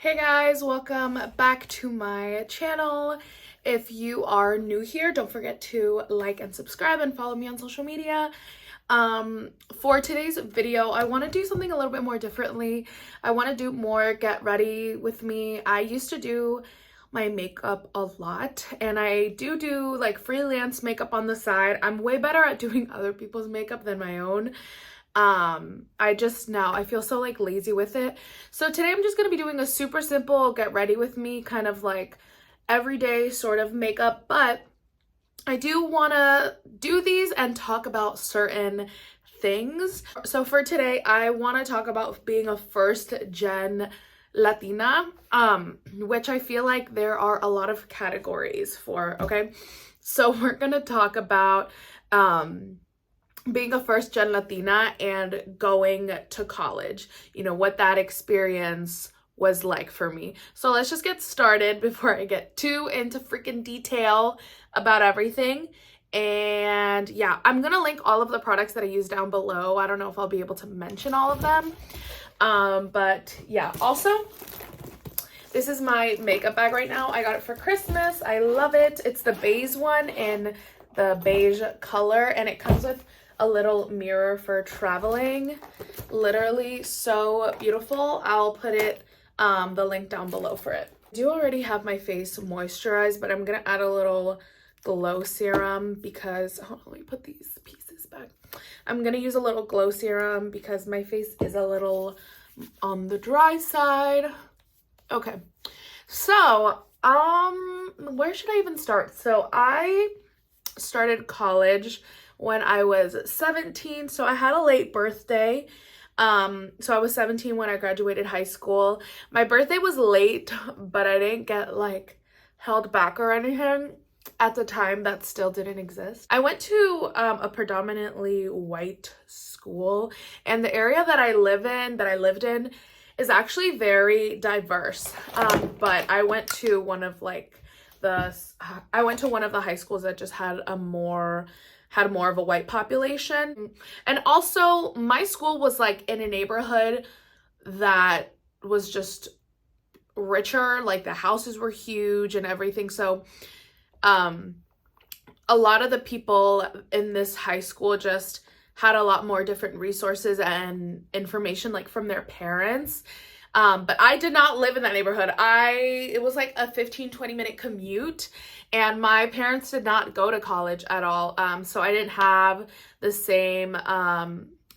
Hey guys, welcome back to my channel. If you are new here, don't forget to like and subscribe and follow me on social media. For today's video, I want to do something a little bit more differently. I want to do more get ready with me. I used to do my makeup a lot, and I do like freelance makeup on the side. I'm way better at doing other people's makeup than my own. I feel so like lazy with it. So today I'm just gonna be doing a super simple get ready with me kind of like everyday sort of makeup, but I do want to do these and talk about certain things. So for today, I want to talk about being a first gen Latina, which I feel like there are a lot of categories for, okay? So we're gonna talk about being a first gen Latina and going to college, what that experience was like for me. So let's just get started before I get too into freaking detail about everything. And yeah, I'm gonna link all of the products that I use down below. I don't know if I'll be able to mention all of them. But yeah, also, this is my makeup bag right now. I got it for Christmas. I love it. It's the beige one in the beige color, and it comes with a little mirror for traveling. Literally so beautiful. I'll put it the link down below for it. I do already have my face moisturized, but I'm gonna add a little glow serum because hold on, let me put these pieces back. I'm gonna use a little glow serum because my face is a little on the dry side. Okay, so where should I even start? So I started college when I was 17, so I had a late birthday. So I was 17 when I graduated high school. My birthday was late, but I didn't get like held back or anything. At the time, that still didn't exist. I went to a predominantly white school, and the area that I lived in is actually very diverse. But I went to one of the high schools that just had more of a white population. And also my school was like in a neighborhood that was just richer, like the houses were huge and everything. So a lot of the people in this high school just had a lot more different resources and information like from their parents. But I did not live in that neighborhood. It was like a 15-20 minute commute, and my parents did not go to college at all. So I didn't have the same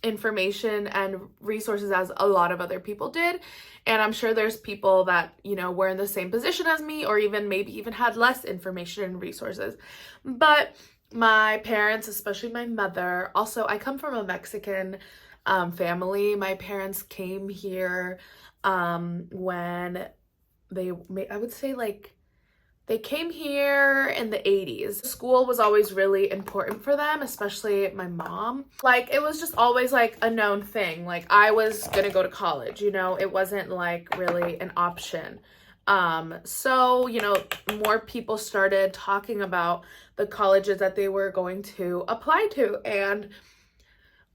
information and resources as a lot of other people did. And I'm sure there's people that, were in the same position as me, or maybe even had less information and resources. But my parents, especially my mother, also I come from a Mexican family. My parents came here when I would say like they came here in the 80s. School was always really important for them, especially my mom. Like it was just always like a known thing. Like I was gonna go to college, it wasn't like really an option. So, more people started talking about the colleges that they were going to apply to, and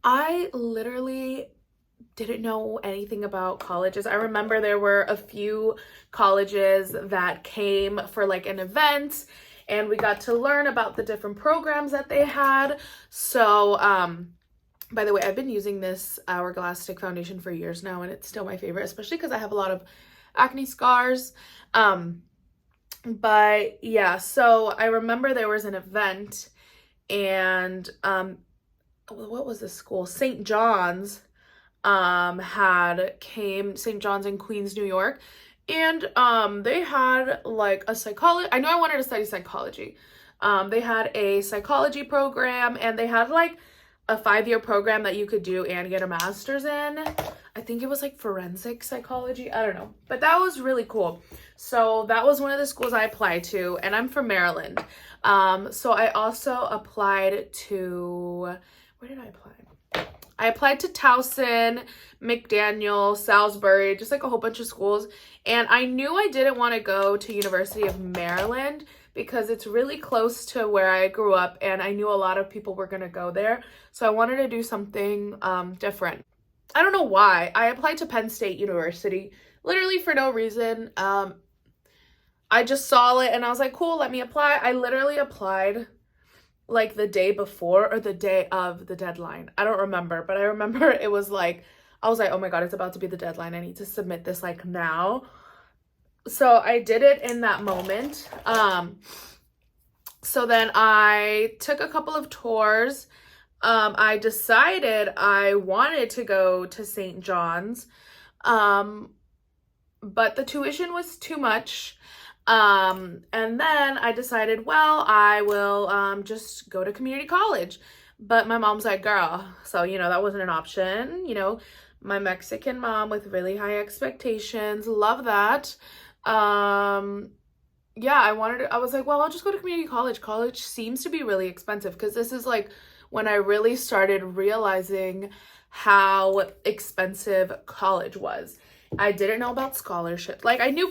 I literally didn't know anything about colleges. I remember there were a few colleges that came for like an event, and we got to learn about the different programs that they had. So, by the way, I've been using this Hourglass Stick Foundation for years now, and it's still my favorite, especially because I have a lot of acne scars. But yeah, so I remember there was an event, and what was the school? St. John's St. John's in Queens, New York, and they had like a psychology. I know I wanted to study psychology. They had a psychology program, and they had like a 5-year program that you could do and get a master's in. I think it was like forensic psychology. I don't know, but that was really cool. So that was one of the schools I applied to, and I'm from Maryland. So I also applied to, where did I apply? I applied to Towson, McDaniel, Salisbury, just like a whole bunch of schools. And I knew I didn't want to go to University of Maryland because it's really close to where I grew up, and I knew a lot of people were going to go there. So I wanted to do something different. I don't know why. I applied to Penn State University, literally for no reason. I just saw it and I was like, cool, let me apply. I literally applied like the day before or the day of the deadline. I don't remember, but I remember it was like, I was like, oh my God, it's about to be the deadline. I need to submit this like now. So I did it in that moment. So then I took a couple of tours. I decided I wanted to go to St. John's, but the tuition was too much. And then I decided, well, I will just go to community college. But my mom's like, girl, so, that wasn't an option. My Mexican mom with really high expectations, love that. Yeah, I was like, well, I'll just go to community college. College seems to be really expensive because this is like when I really started realizing how expensive college was. I didn't know about scholarships. Like I knew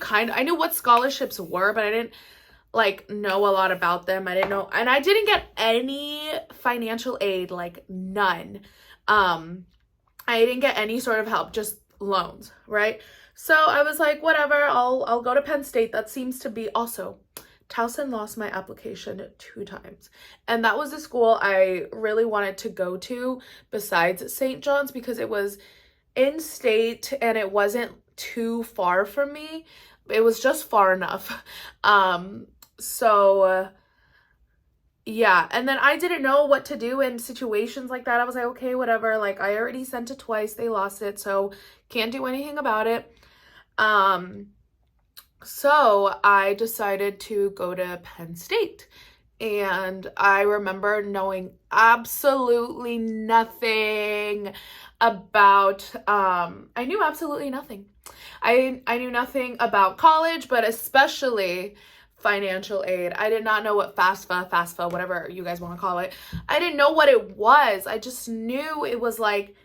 what scholarships were, but I didn't like know a lot about them. I didn't know, and I didn't get any financial aid, like none. I didn't get any sort of help, just loans, right? So I was like, whatever, I'll go to Penn State. That seems to be also. Towson lost my application 2 times. And that was the school I really wanted to go to besides St. John's because it was in state and it wasn't too far from me. It was just far enough. So yeah, and then I didn't know what to do in situations like that. I was like, okay, whatever. Like I already sent it twice. They lost it, so can't do anything about it. So I decided to go to Penn State. And I remember knowing absolutely nothing about, I knew absolutely nothing. I knew nothing about college, but especially financial aid. I did not know what FAFSA, whatever you guys want to call it. I didn't know what it was. I just knew it was like,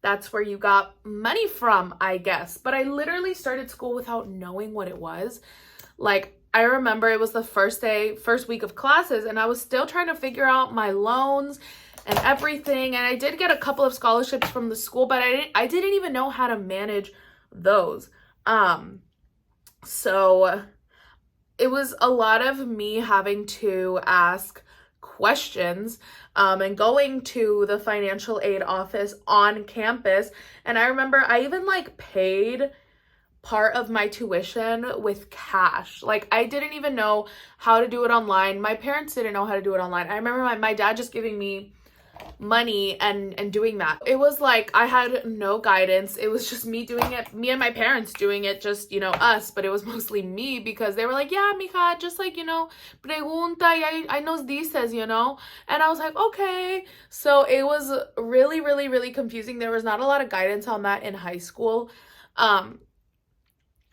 that's where you got money from, I guess. But I literally started school without knowing what it was. Like, I remember it was the first week of classes, and I was still trying to figure out my loans and everything. And I did get a couple of scholarships from the school, but I didn't even know how to manage those. So it was a lot of me having to ask questions and going to the financial aid office on campus. And I remember I even like paid part of my tuition with cash. Like I didn't even know how to do it online. My parents didn't know how to do it online. I remember my dad just giving me money and doing that. It was like I had no guidance. It was just me doing it, me and my parents doing it, just, us, but it was mostly me because they were like, yeah, mija, just like, pregunta y ahí nos dices, and I was like, okay. So it was really, really, really confusing. There was not a lot of guidance on that in high school.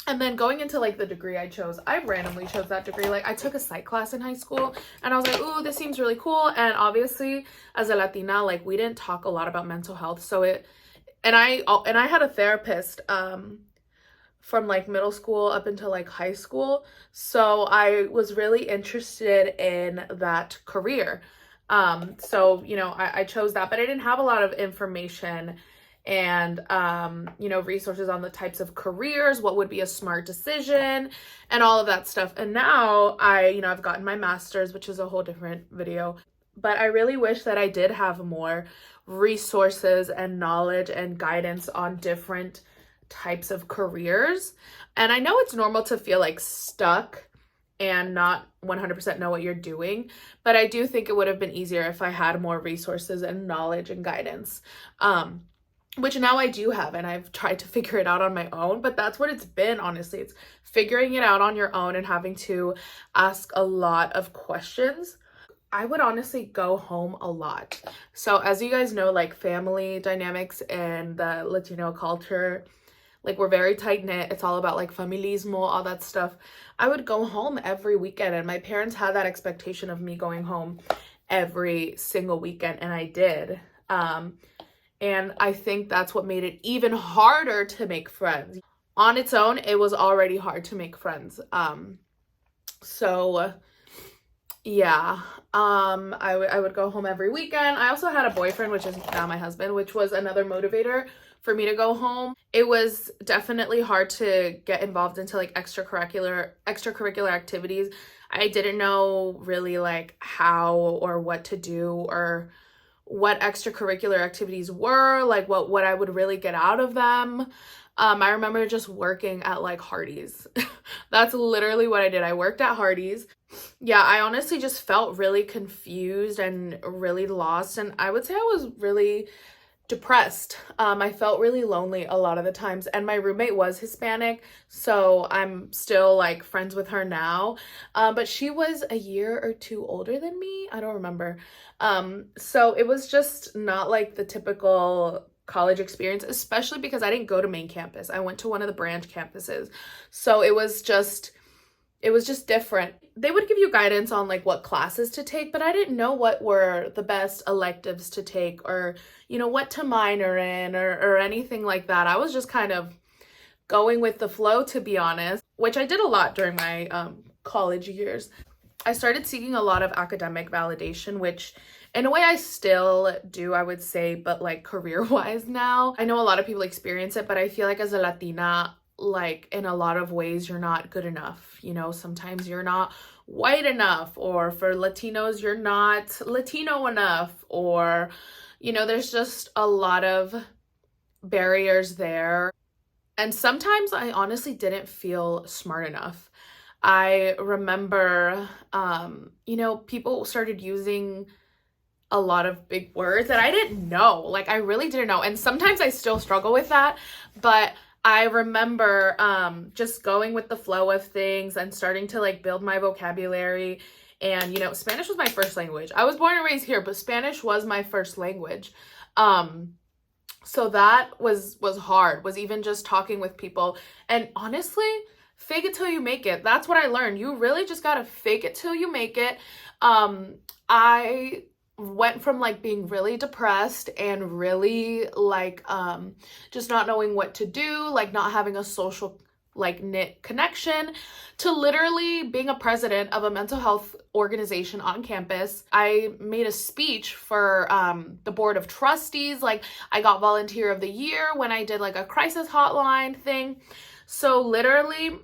And then going into like the degree I chose, I randomly chose that degree. Like I took a psych class in high school and I was like, ooh, this seems really cool. And obviously as a Latina, like we didn't talk a lot about mental health. So I had a therapist from like middle school up until like high school. So I was really interested in that career. So, I chose that, but I didn't have a lot of information and resources on the types of careers, what would be a smart decision and all of that stuff. And now I've gotten my master's, which is a whole different video, but I really wish that I did have more resources and knowledge and guidance on different types of careers. And I know it's normal to feel like stuck and not 100% know what you're doing, but I do think it would have been easier if I had more resources and knowledge and guidance. Which now I do have, and I've tried to figure it out on my own, but that's what it's been, honestly. It's figuring it out on your own and having to ask a lot of questions. I would honestly go home a lot. So as you guys know, like family dynamics and the Latino culture, like we're very tight-knit. It's all about like familismo, all that stuff. I would go home every weekend, and my parents had that expectation of me going home every single weekend, and I did. And I think that's what made it even harder to make friends. On its own, it was already hard to make friends. So yeah, I would go home every weekend. I also had a boyfriend, which is now my husband, which was another motivator for me to go home. It was definitely hard to get involved into like extracurricular activities. I didn't know really like how or what to do or what extracurricular activities were, like what I would really get out of them. I remember just working at like Hardee's. That's literally what I did. I worked at Hardee's. Yeah, I honestly just felt really confused and really lost. And I would say I was really depressed. I felt really lonely a lot of the times, and my roommate was Hispanic, so I'm still like friends with her now. But she was a year or two older than me. I don't remember. So it was just not like the typical college experience, especially because I didn't go to main campus. I went to one of the branch campuses. So it was just different. They would give you guidance on like what classes to take, but I didn't know what were the best electives to take or, what to minor in or anything like that. I was just kind of going with the flow, to be honest, which I did a lot during my college years. I started seeking a lot of academic validation, which in a way I still do, I would say, but like career-wise now. I know a lot of people experience it, but I feel like as a Latina, like in a lot of ways you're not good enough. Sometimes you're not white enough, or for Latinos you're not Latino enough, or there's just a lot of barriers there. And sometimes I honestly didn't feel smart enough. I remember people started using a lot of big words that I didn't know. Like I really didn't know. And sometimes I still struggle with that, but I remember just going with the flow of things and starting to like build my vocabulary. And Spanish was my first language. I was born and raised here, but Spanish was my first language. So that was hard, was even just talking with people. And honestly, fake it till you make it. That's what I learned. You really just gotta fake it till you make it. I went from like being really depressed and really like just not knowing what to do, like not having a social like knit connection, to literally being a president of a mental health organization on campus. I made a speech for the board of trustees. Like I got volunteer of the year when I did like a crisis hotline thing. So literally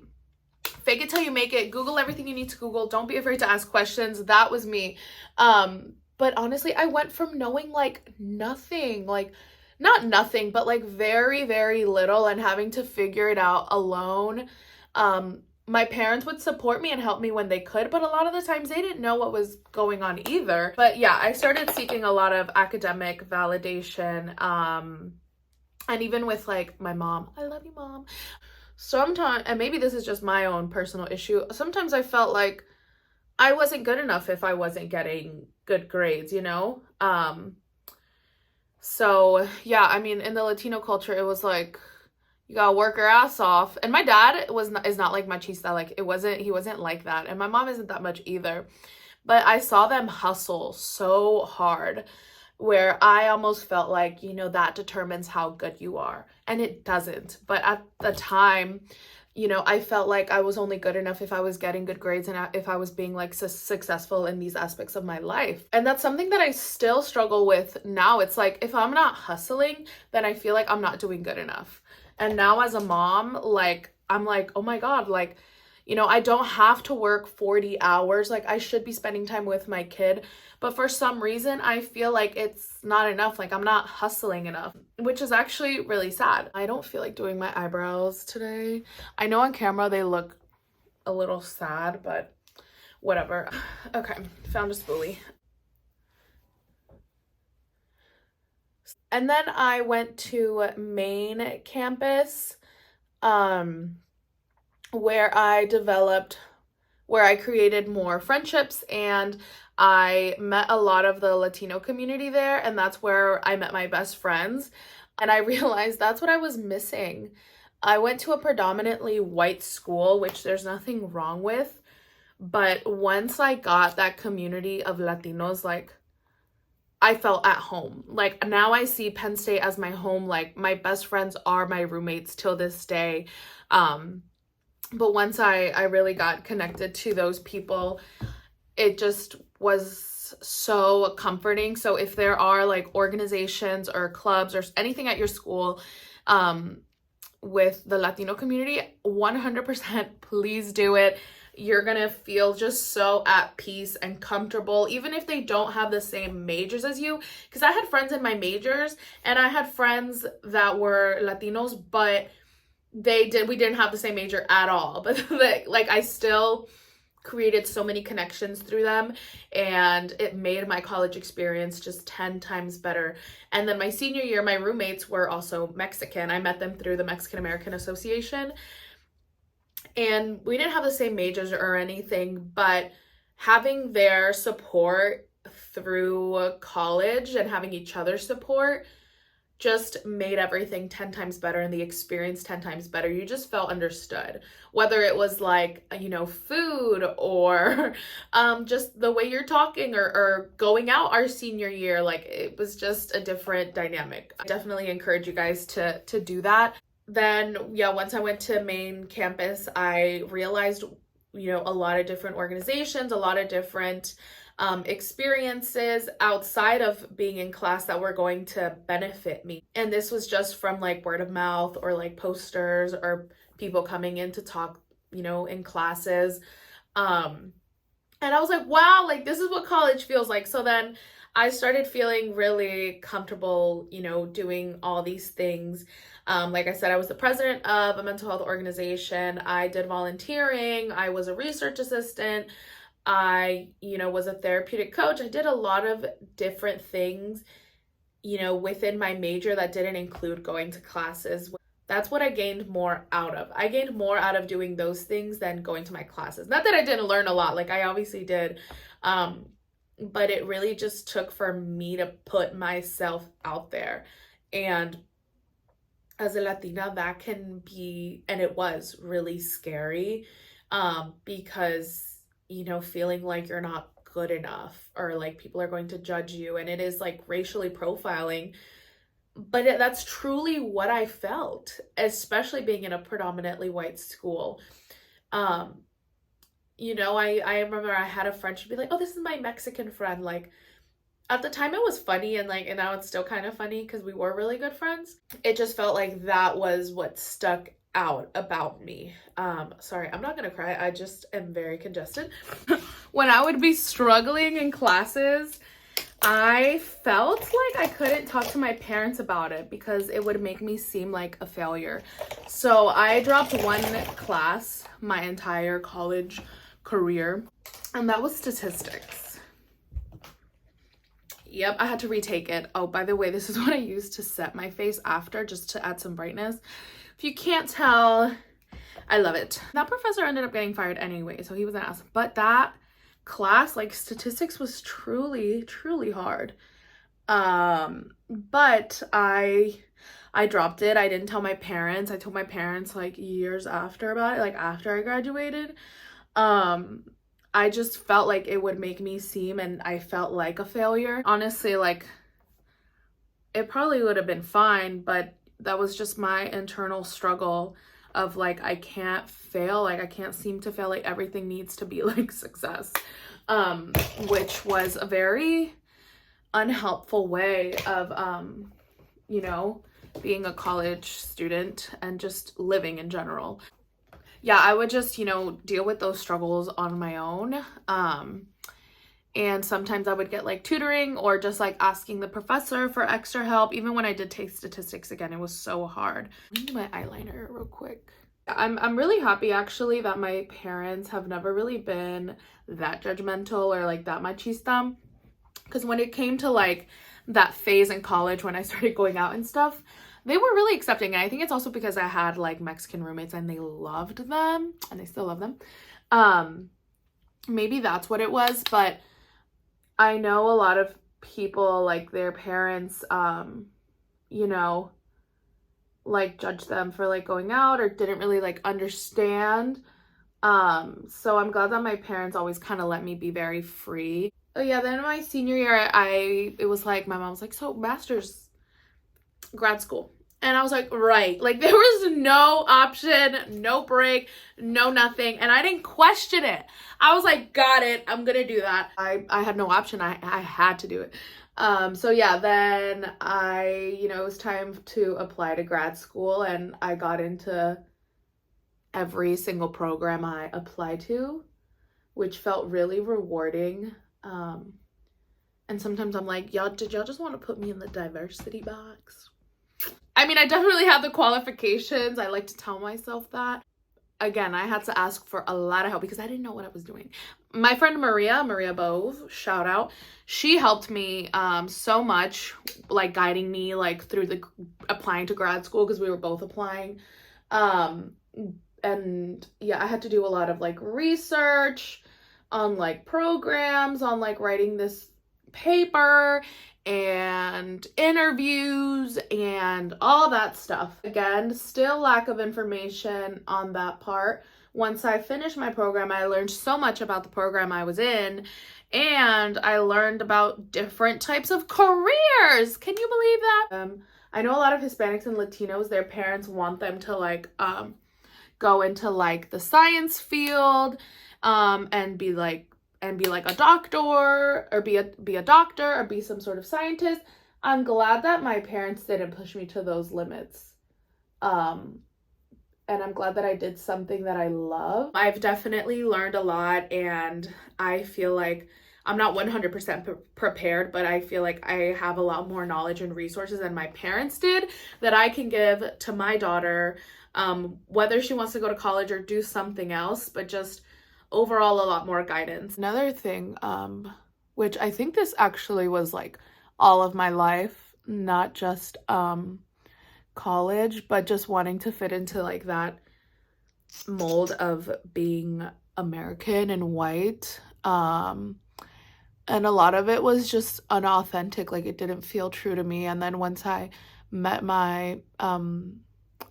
fake it till you make it. Google everything you need to Google. Don't be afraid to ask questions. That was me. But honestly, I went from knowing like nothing, like not nothing, but like very, very little, and having to figure it out alone. My parents would support me and help me when they could, but a lot of the times they didn't know what was going on either. But yeah, I started seeking a lot of academic validation. And even with like my mom, I love you, Mom. Sometimes, and maybe this is just my own personal issue, sometimes I felt like I wasn't good enough if I wasn't getting good grades, So yeah, I mean, in the Latino culture, it was like, you gotta work your ass off. And my dad is not like machista, like he wasn't like that. And my mom isn't that much either. But I saw them hustle so hard, where I almost felt like, that determines how good you are. And it doesn't. But at the time, I felt like I was only good enough if I was getting good grades and if I was being like successful in these aspects of my life. And that's something that I still struggle with now. It's like, if I'm not hustling, then I feel like I'm not doing good enough. And now as a mom, like, I'm like, oh my God, like, I don't have to work 40 hours. Like I should be spending time with my kid. But for some reason, I feel like it's not enough. Like I'm not hustling enough, which is actually really sad. I don't feel like doing my eyebrows today. I know on camera they look a little sad, but whatever. Okay, found a spoolie. And then I went to main campus, where I created more friendships, and I met a lot of the Latino community there, and that's where I met my best friends. And I realized that's what I was missing. I went to a predominantly white school, which there's nothing wrong with, but once I got that community of Latinos, like I felt at home. Like now I see Penn State as my home. Like my best friends are my roommates till this day. But once I really got connected to those people, it just was so comforting. So if there are like organizations or clubs or anything at your school with the Latino community, 100% please do it. You're gonna feel just so at peace and comfortable, even if they don't have the same majors as you. Because I had friends in my majors, and I had friends that were Latinos, but we didn't have the same major at all. But like I still created so many connections through them, and it made my college experience just 10 times better. And then my senior year, my roommates were also Mexican. I met them through the Mexican American Association, and we didn't have the same majors or anything, but having their support through college and having each other's support just made everything 10 times better, and the experience 10 times better. You just felt understood, whether it was like, you know, food or just the way you're talking, or going out our senior year. Like, it was just a different dynamic. I definitely encourage you guys to do that. Then, yeah, once I went to main campus, I realized, you know, a lot of different organizations, a lot of different experiences outside of being in class that were going to benefit me. And this was just from like word of mouth, or like posters, or people coming in to talk, you know, in classes. And I was like, wow, like this is what college feels like. So then I started feeling really comfortable, you know, doing all these things. Like I said, I was the president of a mental health organization. I did volunteering. I was a research assistant. I, you know, was a therapeutic coach. I did a lot of different things, you know, within my major that didn't include going to classes. That's what I gained more out of. I gained more out of doing those things than going to my classes. Not that I didn't learn a lot, like I obviously did, but it really just took for me to put myself out there. And as a Latina, that can be, and it was really scary, because, you know, feeling like you're not good enough, or like people are going to judge you, and it is like racially profiling. But that's truly what I felt, especially being in a predominantly white school. You know, I remember I had a friend, she'd be like, oh, this is my Mexican friend. Like, at the time it was funny, and like, and now it's still kind of funny because we were really good friends. It just felt like that was what stuck out about me. Sorry, I'm not gonna cry. I just am very congested. When I would be struggling in classes, I felt like I couldn't talk to my parents about it because it would make me seem like a failure. So I dropped one class my entire college career, and that was statistics. Yep, I had to retake it. Oh, by the way, this is what I used to set my face after, just to add some brightness. If you can't tell, I love it. That professor ended up getting fired anyway, so he was an ass. But that class, like statistics, was truly, truly hard. But I dropped it. I didn't tell my parents. I told my parents like years after about it, like after I graduated. I just felt like it would make me seem, and I felt like a failure. Honestly, like it probably would have been fine, but that was just my internal struggle of like, I can't fail. Like I can't seem to fail. Like everything needs to be like success, which was a very unhelpful way of, you know, being a college student and just living in general. Yeah, I would just, you know, deal with those struggles on my own. And sometimes I would get like tutoring, or just like asking the professor for extra help. Even when I did take statistics again, it was so hard. Let me do my eyeliner real quick. I'm really happy actually that my parents have never really been that judgmental or like that machista. Because when it came to like that phase in college when I started going out and stuff, they were really accepting. And I think it's also because I had like Mexican roommates and they loved them, and they still love them. Maybe that's what it was. But I know a lot of people, like their parents, you know, like judge them for like going out, or didn't really like understand. So I'm glad that my parents always kind of let me be very free. Oh yeah, then in my senior year, it was like, my mom was like, so master's, grad school. And I was like, right. Like there was no option, no break, no nothing. And I didn't question it. I was like, got it. I'm going to do that. I had no option. I had to do it. So yeah, then it was time to apply to grad school, and I got into every single program I applied to, which felt really rewarding. And sometimes I'm like, y'all, did y'all just want to put me in the diversity box? I mean, I definitely have the qualifications. I like to tell myself that. Again, I had to ask for a lot of help because I didn't know what I was doing. My friend Maria Bove, shout out, she helped me so much, like guiding me like through the applying to grad school because we were both applying. Um, and yeah, I had to do a lot of like research on like programs, on like writing this paper and interviews and all that stuff. Again, still lack of information on that part. Once I finished my program, I learned so much about the program I was in, and I learned about different types of careers. Can you believe that? I know a lot of Hispanics and Latinos, their parents want them to like go into like the science field and be like a doctor, or be a doctor, or be some sort of scientist. I'm glad that my parents didn't push me to those limits. And I'm glad that I did something that I love. I've definitely learned a lot, and I feel like I'm not 100% prepared, but I feel like I have a lot more knowledge and resources than my parents did that I can give to my daughter, whether she wants to go to college or do something else, but just overall a lot more guidance. Another thing, which I think this actually was like all of my life, not just college, but just wanting to fit into like that mold of being American and white. And a lot of it was just unauthentic, like it didn't feel true to me. And then once I met my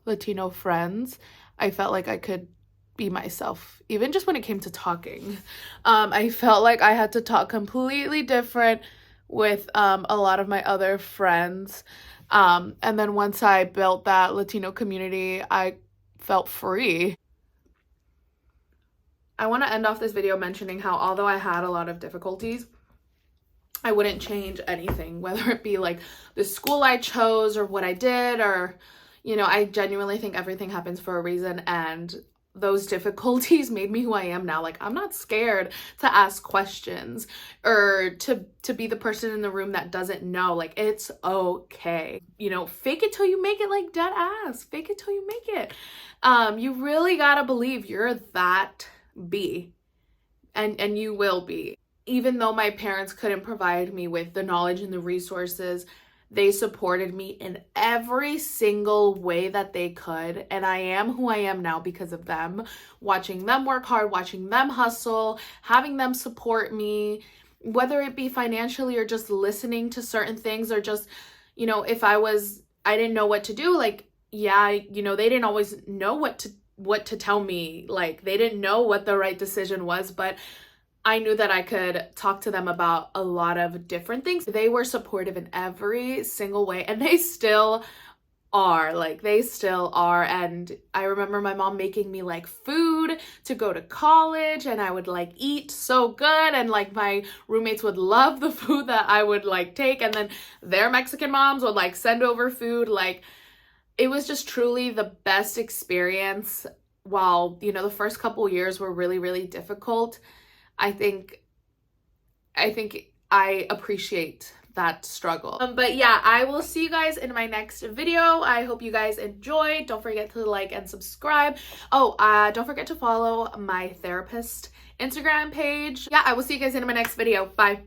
Latino friends, I felt like I could be myself, even just when it came to talking. I felt like I had to talk completely different with a lot of my other friends. And then once I built that Latino community, I felt free. I want to end off this video mentioning how although I had a lot of difficulties, I wouldn't change anything, whether it be like the school I chose or what I did, or, I genuinely think everything happens for a reason, and those difficulties made me who I am now. Like, I'm not scared to ask questions or to be the person in the room that doesn't know. Like, it's okay. Fake it till you make it, like dead ass. Fake it till you make it. You really gotta believe you're that B, and you will be. Even though my parents couldn't provide me with the knowledge and the resources, they supported me in every single way that they could. And I am who I am now because of them. Watching them work hard, watching them hustle, having them support me, whether it be financially or just listening to certain things, or just, if I didn't know what to do, like, yeah, they didn't always know what to tell me. Like, they didn't know what the right decision was, but I knew that I could talk to them about a lot of different things. They were supportive in every single way, and they still are. And I remember my mom making me like food to go to college, and I would like eat so good, and like my roommates would love the food that I would like take, and then their Mexican moms would like send over food. Like, it was just truly the best experience. While, the first couple years were really, really difficult, I think I appreciate that struggle. But yeah, I will see you guys in my next video. I hope you guys enjoyed. Don't forget to like and subscribe. Oh, don't forget to follow my therapist Instagram page. Yeah, I will see you guys in my next video. Bye.